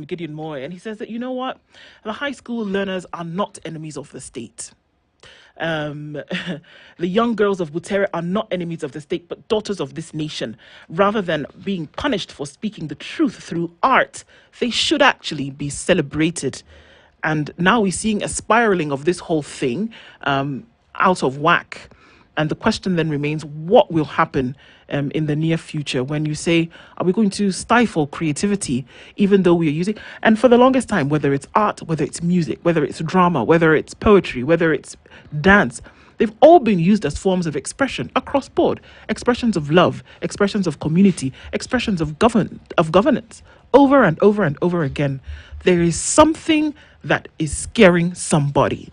Gideon Moy, and he says that, you know what, the high school learners are not enemies of the state. The young girls of Butere are not enemies of the state, but daughters of this nation. Rather than being punished for speaking the truth through art, they should actually be celebrated. And now we're seeing a spiraling of this whole thing out of whack. And the question then remains, what will happen in the near future when you say, are we going to stifle creativity, even though we are using, and for the longest time, whether it's art, whether it's music, whether it's drama, whether it's poetry, whether it's dance, they've all been used as forms of expression across board, expressions of love, expressions of community, expressions of governance, over and over and over again. There is something that is scaring somebody,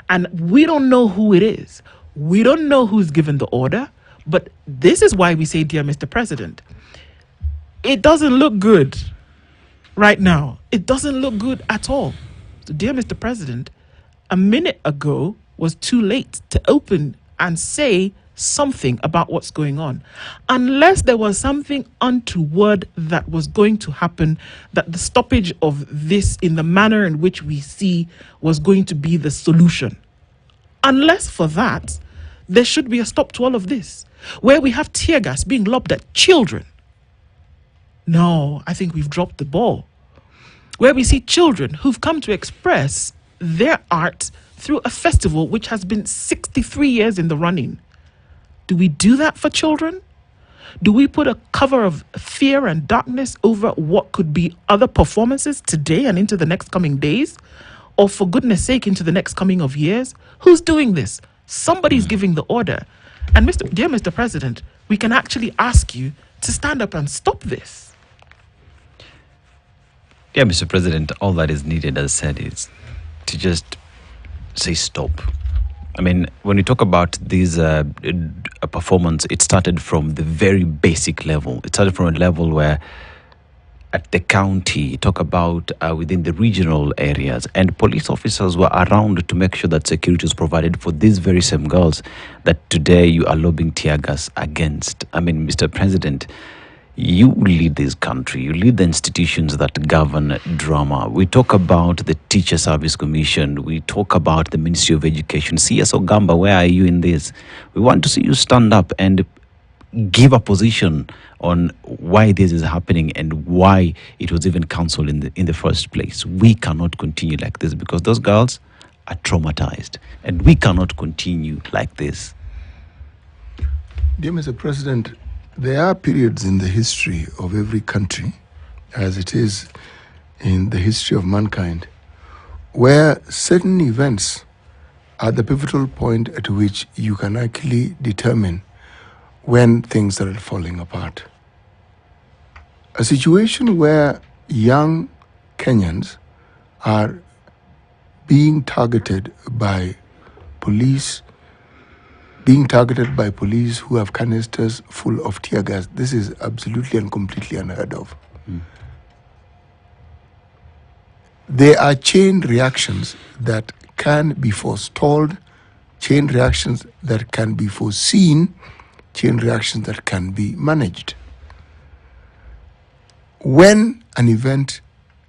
and we don't know who it is. We don't know who's given the order, but this is why we say, dear Mr. President, it doesn't look good right now. It doesn't look good at all. So, dear Mr. President, a minute ago was too late to open and say something about what's going on. Unless there was something untoward that was going to happen, that the stoppage of this in the manner in which we see was going to be the solution. Unless for that, there should be a stop to all of this, where we have tear gas being lobbed at children. No, I think we've dropped the ball. Where we see children who've come to express their art through a festival which has been 63 years in the running. Do we do that for children? Do we put a cover of fear and darkness over what could be other performances today and into the next coming days? Or for goodness sake, into the next coming of years? Who's doing this? Somebody's giving the order. And dear Mr. President, we can actually ask you to stand up and stop this. Yeah, Mr. President, all that is needed, as I said, is to just say stop. I mean, when we talk about this performance, it started from the very basic level. It started from a level where at the county, talk about within the regional areas, and police officers were around to make sure that security was provided for these very same girls that today you are lobbing tear gas against. I mean, Mr. President, you lead this country, you lead the institutions that govern drama. We talk about the Teacher Service Commission, we talk about the Ministry of Education. CS Ogamba, where are you in this? We want to see you stand up and give a position on why this is happening and why it was even cancelled in the first place. We cannot continue like this because those girls are traumatized, and we cannot continue like this. Dear Mr. President, there are periods in the history of every country, as it is in the history of mankind, where certain events are the pivotal point at which you can actually determine when things are falling apart. A situation where young Kenyans are being targeted by police who have canisters full of tear gas. This is absolutely and completely unheard of. There are chain reactions that can be forestalled, chain reactions that can be foreseen, chain reactions that can be managed. When an event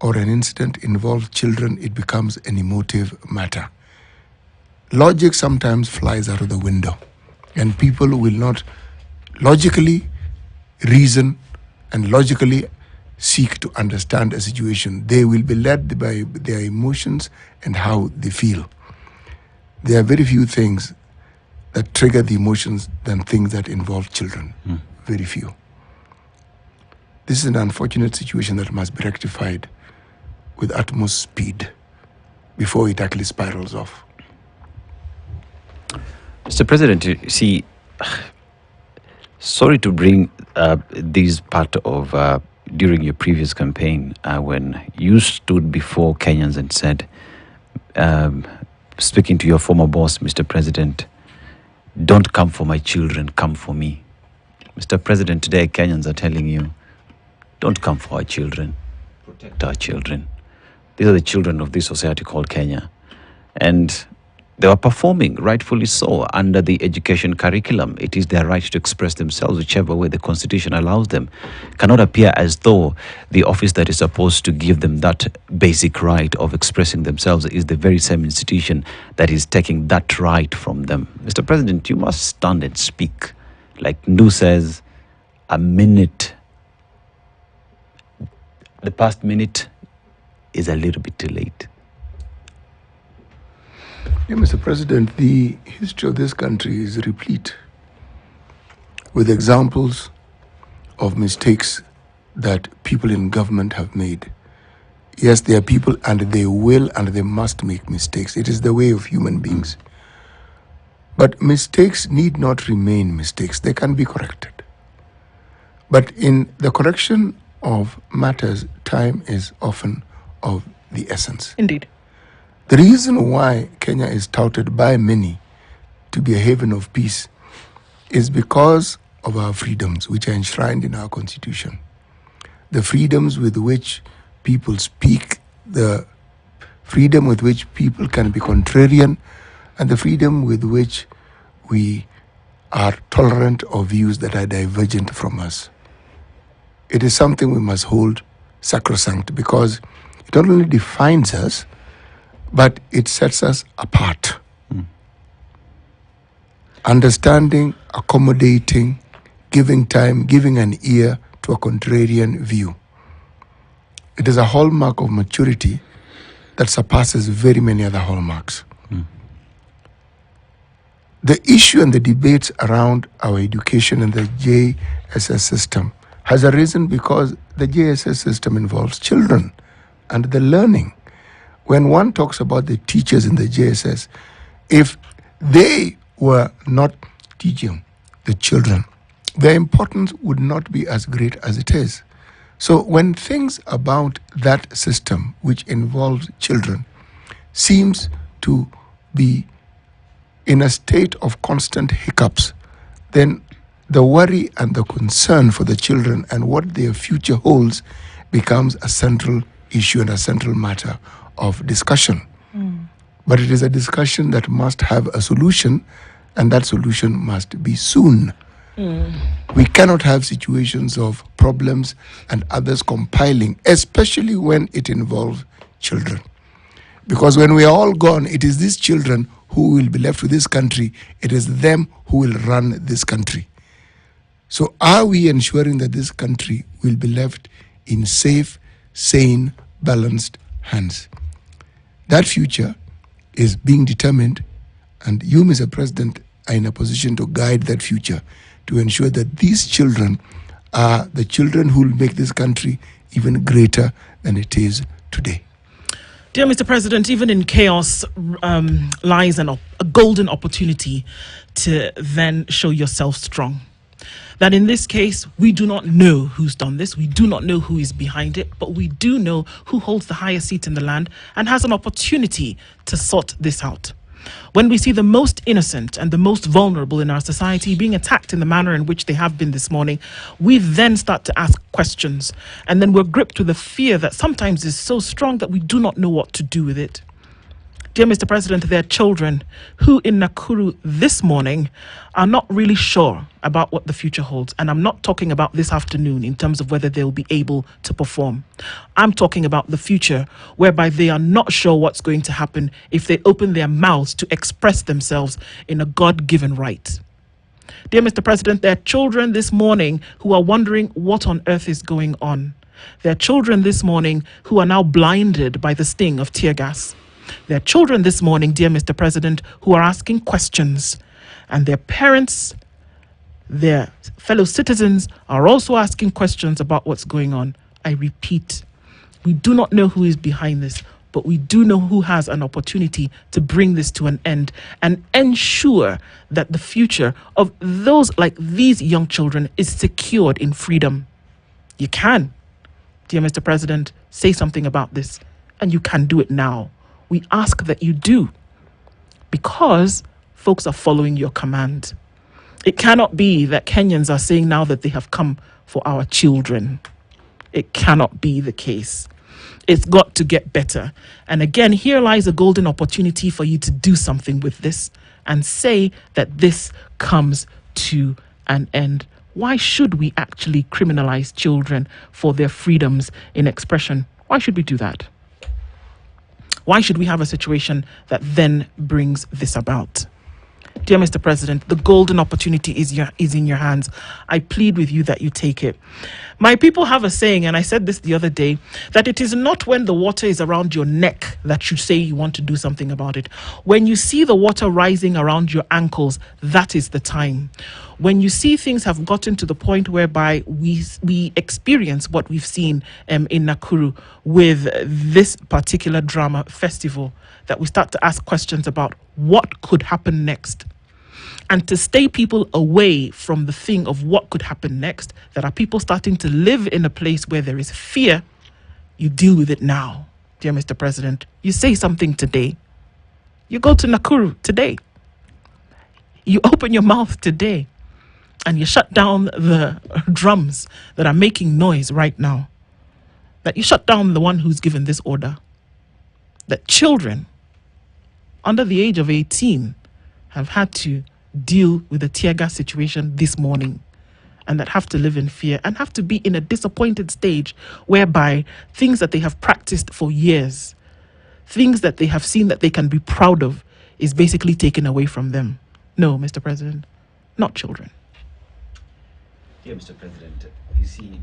or an incident involves children, it becomes an emotive matter. Logic sometimes flies out of the window, and people will not logically reason and logically seek to understand a situation. They will be led by their emotions and how they feel. There are very few things that trigger the emotions than things that involve children. Very few. This is an unfortunate situation that must be rectified with utmost speed before it actually spirals off. Mr. President, you see, sorry to bring this part of during your previous campaign when you stood before Kenyans and said, speaking to your former boss, Mr. President, don't come for my children, come for me. Mr. President, today Kenyans are telling you, don't come for our children, protect our children. These are the children of this society called Kenya. And They were performing, rightfully so, under the education curriculum. It is their right to express themselves whichever way the Constitution allows them. Cannot appear as though the office that is supposed to give them that basic right of expressing themselves is the very same institution that is taking that right from them. Mr. President, you must stand and speak. Like Ndu says, a minute, the past minute is a little bit too late. Yeah, Mr. President, the history of this country is replete with examples of mistakes that people in government have made. Yes, there are people and they will and they must make mistakes. It is the way of human beings. But mistakes need not remain mistakes. They can be corrected. But in the correction of matters, time is often of the essence. Indeed. The reason why Kenya is touted by many to be a haven of peace is because of our freedoms, which are enshrined in our constitution. The freedoms with which people speak, the freedom with which people can be contrarian, and the freedom with which we are tolerant of views that are divergent from us. It is something we must hold sacrosanct because it not only defines us, but it sets us apart. Understanding, accommodating, giving time, giving an ear to a contrarian view. It is a hallmark of maturity that surpasses very many other hallmarks. The issue and the debates around our education and the JSS system has arisen because the JSS system involves children and the learning. When one talks about the teachers in the JSS, if they were not teaching the children, their importance would not be as great as it is. So when things about that system, which involves children, seems to be in a state of constant hiccups, then the worry and the concern for the children and what their future holds becomes a central issue and a central matter of discussion. But it is a discussion that must have a solution, and that solution must be soon. We cannot have situations of problems and others compiling, especially when it involves children. Because when we are all gone, it is these children who will be left with this country. It is them who will run this country. So are we ensuring that this country will be left in safe, sane, balanced hands? That future is being determined, and you, Mr. President, are in a position to guide that future, to ensure that these children are the children who will make this country even greater than it is today. Dear Mr. President, even in chaos lies a golden opportunity to then show yourself strong. That in this case, we do not know who's done this. We do not know who is behind it, but we do know who holds the highest seat in the land and has an opportunity to sort this out. When we see the most innocent and the most vulnerable in our society being attacked in the manner in which they have been this morning, we then start to ask questions. And then we're gripped with a fear that sometimes is so strong that we do not know what to do with it. Dear Mr. President, there are children who in Nakuru this morning are not really sure about what the future holds. And I'm not talking about this afternoon in terms of whether they'll be able to perform. I'm talking about the future whereby they are not sure what's going to happen if they open their mouths to express themselves in a God-given right. Dear Mr. President, there are children this morning who are wondering what on earth is going on. There are children this morning who are now blinded by the sting of tear gas. There are children this morning, dear Mr. President, who are asking questions, and their parents, their fellow citizens are also asking questions about what's going on. I repeat, we do not know who is behind this, but we do know who has an opportunity to bring this to an end and ensure that the future of those like these young children is secured in freedom. You can, dear Mr. President, say something about this, and you can do it now. We ask that you do, because folks are following your command. It cannot be that Kenyans are saying now that they have come for our children. It cannot be the case. It's got to get better. And again, here lies a golden opportunity for you to do something with this and say that this comes to an end. Why should we actually criminalize children for their freedoms in expression? Why should we do that? Why should we have a situation that then brings this about? Dear Mr. President, the golden opportunity is in your hands. I plead with you that you take it. My people have a saying, and I said this the other day, that it is not when the water is around your neck that you say you want to do something about it. When you see the water rising around your ankles, that is the time. When you see things have gotten to the point whereby we experience what we've seen in Nakuru with this particular drama festival, that we start to ask questions about what could happen next. And to stay people away from the thing of what could happen next, that are people starting to live in a place where there is fear, you deal with it now, dear Mr. President. You say something today. You go to Nakuru today. You open your mouth today. And you shut down the drums that are making noise right now. That you shut down the one who's given this order. That children under the age of 18 have had to deal with the tear gas situation this morning, and that have to live in fear and have to be in a disappointed stage whereby things that they have practiced for years, things that they have seen that they can be proud of, is basically taken away from them. No, Mr. President, not children. Yeah, Mr. President, you see,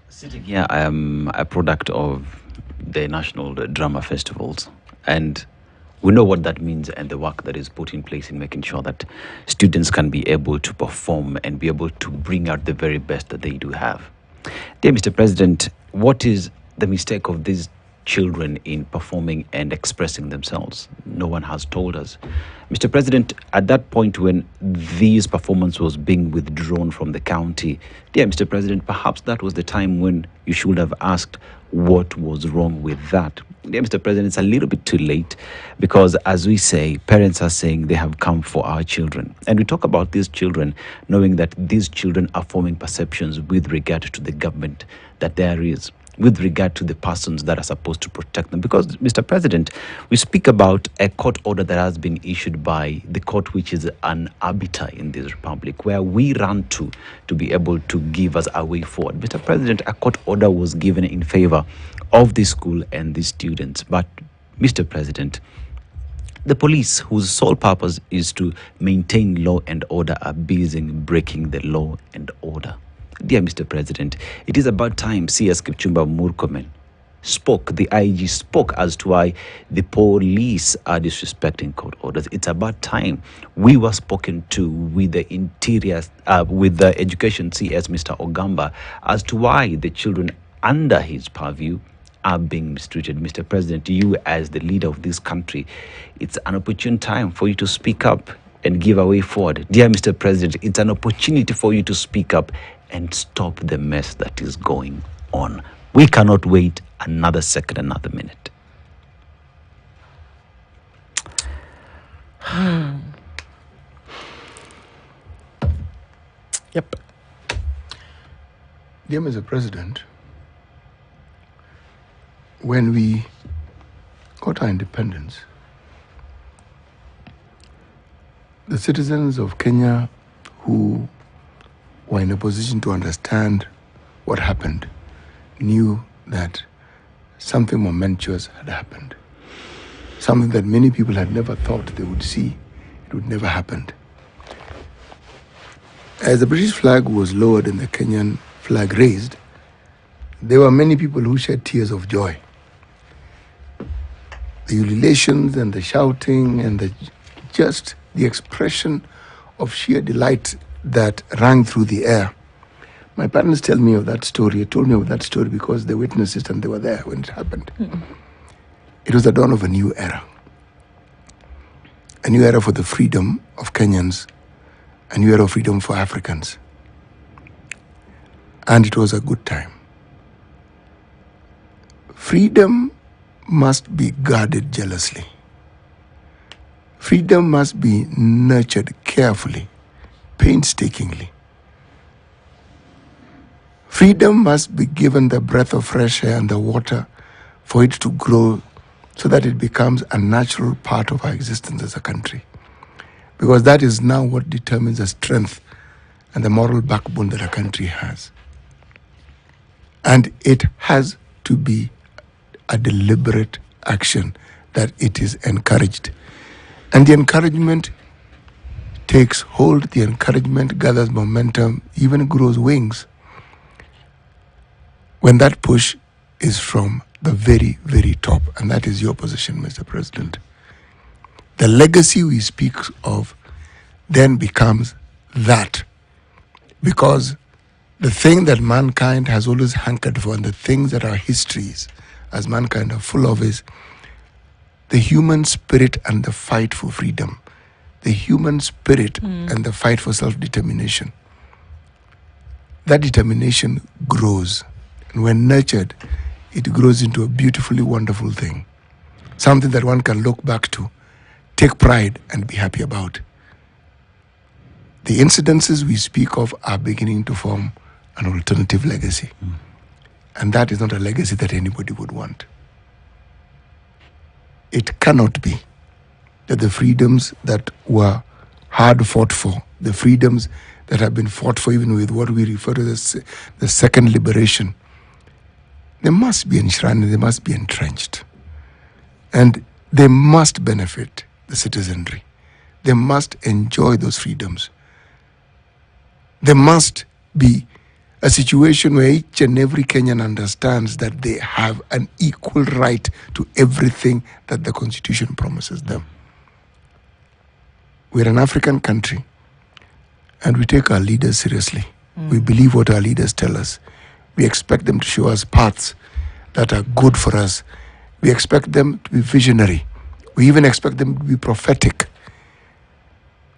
sitting here, I am a product of the national drama festivals, and we know what that means and the work that is put in place in making sure that students can be able to perform and be able to bring out the very best that they do have. Dear Mr. President, what is the mistake of these children in performing and expressing themselves? No one has told us. Mr. President, at that point when this performance was being withdrawn from the county, dear Mr. President, perhaps that was the time when you should have asked what was wrong with that. Dear Mr. President, it's a little bit too late because, as we say, parents are saying they have come for our children. And we talk about these children knowing that these children are forming perceptions with regard to the government that there is, with regard to the persons that are supposed to protect them. Because, Mr. President, we speak about a court order that has been issued by the court, which is an arbiter in this republic, where we run to be able to give us a way forward. Mr. President, a court order was given in favor of the school and the students. But, Mr. President, the police, whose sole purpose is to maintain law and order, are busy breaking the law and order. Dear Mr. President, it is about time CS Kipchumba Murkomen spoke, the IG spoke as to why the police are disrespecting court orders. It's about time we were spoken to with the interior, with the education CS, Mr. Ogamba, as to why the children under his purview are being mistreated. Mr. President, you as the leader of this country, it's an opportune time for you to speak up and give a way forward. Dear Mr. President, it's an opportunity for you to speak up and stop the mess that is going on. We cannot wait another second, another minute. Yep. Dear Mr. President, when we got our independence, the citizens of Kenya who were in a position to understand what happened knew that something momentous had happened. Something that many people had never thought they would see. It would never happen. As the British flag was lowered and the Kenyan flag raised, there were many people who shed tears of joy. The ululations and the shouting and just the expression of sheer delight that rang through the air. My parents tell me of that story. They told me of that story because they witnessed it and they were there when it happened. It was the dawn of a new era. A new era for the freedom of Kenyans, a new era of freedom for Africans. And it was a good time. Freedom must be guarded jealously. Freedom must be nurtured carefully, painstakingly. Freedom must be given the breath of fresh air and the water for it to grow so that it becomes a natural part of our existence as a country. Because that is now what determines the strength and the moral backbone that a country has. And it has to be a deliberate action that it is encouraged. And the encouragement takes hold, the encouragement gathers momentum, even grows wings, when that push is from the very, very top. And that is your position, Mr. President. The legacy we speak of then becomes that, because the thing that mankind has always hankered for, and the things that our histories as mankind are full of, is the human spirit and the fight for freedom, the human spirit and the fight for self-determination. That determination grows, and when nurtured, it grows into a beautifully wonderful thing, something that one can look back to, take pride, and be happy about. The incidences we speak of are beginning to form an alternative legacy. And that is not a legacy that anybody would want. It cannot be that the freedoms that were hard fought for, the freedoms that have been fought for even with what we refer to as the second liberation, they must be enshrined, they must be entrenched. And they must benefit the citizenry. They must enjoy those freedoms. There must be a situation where each and every Kenyan understands that they have an equal right to everything that the Constitution promises them. We're an African country, and we take our leaders seriously. We believe what our leaders tell us. We expect them to show us paths that are good for us. We expect them to be visionary. We even expect them to be prophetic.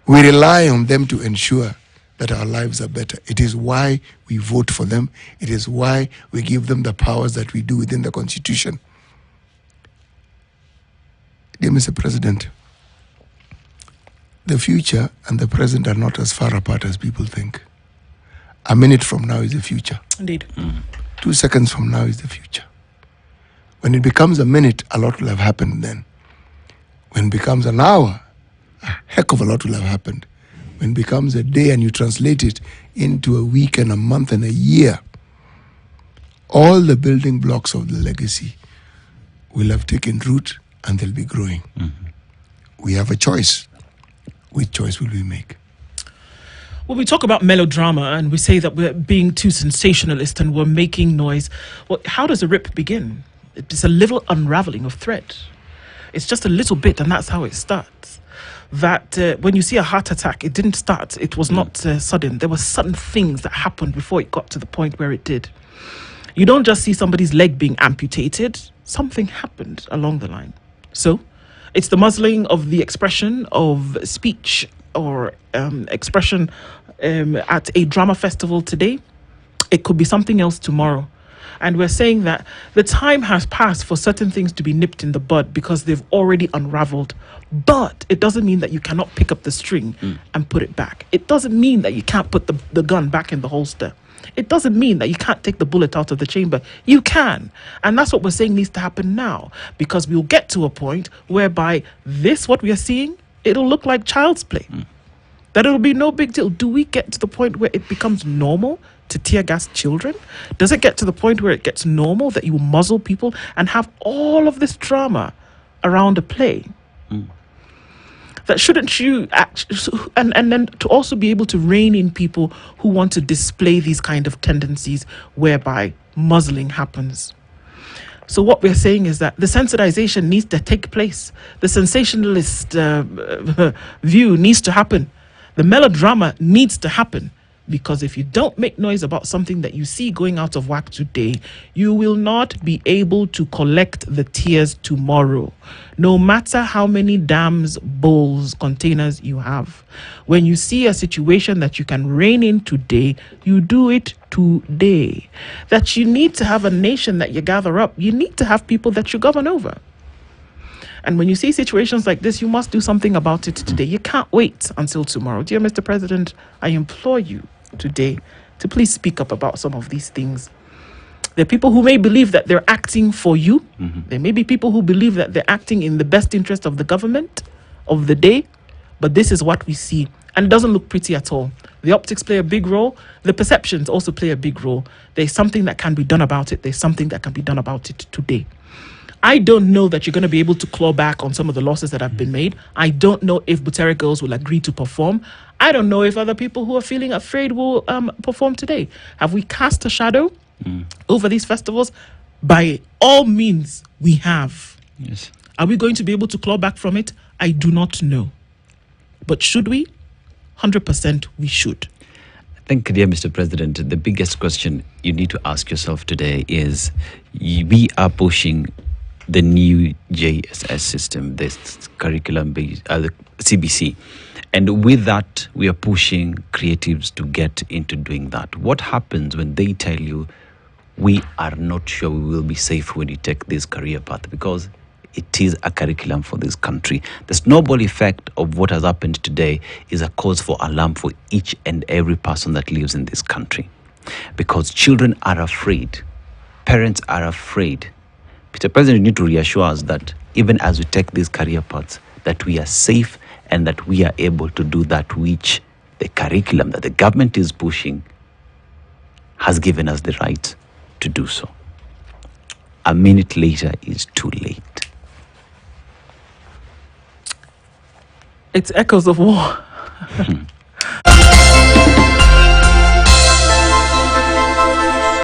We rely on them to ensure that our lives are better. It is why we vote for them. It is why we give them the powers that we do within the Constitution. Dear Mr. President, the future and the present are not as far apart as people think. A minute from now is the future. Indeed. 2 seconds from now is the future. When it becomes a minute, a lot will have happened then. When it becomes an hour, a heck of a lot will have happened. When it becomes a day and you translate it into a week and a month and a year, all the building blocks of the legacy will have taken root and they'll be growing. We have a choice. Which choice will we make? When we talk about melodrama and we say that we're being too sensationalist and we're making noise, well, how does a rip begin? It's a little unraveling of thread. It's just a little bit, and that's how it starts. That when you see a heart attack, it didn't start. It was not sudden. There were sudden things that happened before it got to the point where it did. You don't just see somebody's leg being amputated. Something happened along the line. So it's the muzzling of the expression of speech or expression at a drama festival today. It could be something else tomorrow. And we're saying that the time has passed for certain things to be nipped in the bud because they've already unraveled. But it doesn't mean that you cannot pick up the string and put it back. It doesn't mean that you can't put the gun back in the holster. It doesn't mean that you can't take the bullet out of the chamber. You can. And that's what we're saying needs to happen now. Because we'll get to a point whereby this, what we are seeing, it'll look like child's play. That it'll be no big deal. Do we get to the point where it becomes normal to tear gas children? Does it get to the point where it gets normal that you muzzle people and have all of this drama around a play? That shouldn't you and then to also be able to rein in people who want to display these kind of tendencies whereby muzzling happens. So what we're saying is that the sensitization needs to take place. The sensationalist view needs to happen. The melodrama needs to happen. Because if you don't make noise about something that you see going out of whack today, you will not be able to collect the tears tomorrow. No matter how many dams, bowls, containers you have. When you see a situation that you can rein in today, you do it today. That you need to have a nation that you gather up. You need to have people that you govern over. And when you see situations like this, you must do something about it today. You can't wait until tomorrow. Dear Mr. President, I implore you today to please speak up about some of these things There are people who may believe that they're acting for you. There may be people who believe that they're acting in the best interest of the government of the day. But this is what we see. And it doesn't look pretty at all. The optics play a big role. The perceptions also play a big role. There's something that can be done about it. There's something that can be done about it today. I don't know that you're going to be able to claw back on some of the losses that have been made. I don't know if Butere girls will agree to perform. I don't know if other people who are feeling afraid will perform today. Have we cast a shadow over these festivals? By all means, we have. Yes. Are we going to be able to claw back from it? I do not know. But should we? 100% we should. I think, dear Mr. President, the biggest question you need to ask yourself today is, we are pushing the new JSS system, this curriculum-based, the CBC. And with that, we are pushing creatives to get into doing that. What happens when they tell you, we are not sure we will be safe when you take this career path? Because it is a curriculum for this country. The snowball effect of what has happened today is a cause for alarm for each and every person that lives in this country. Because children are afraid. Parents are afraid. Mr. President, you need to reassure us that even as we take these career paths, that we are safe and that we are able to do that which the curriculum that the government is pushing has given us the right to do so. A minute later is too late. It's echoes of war.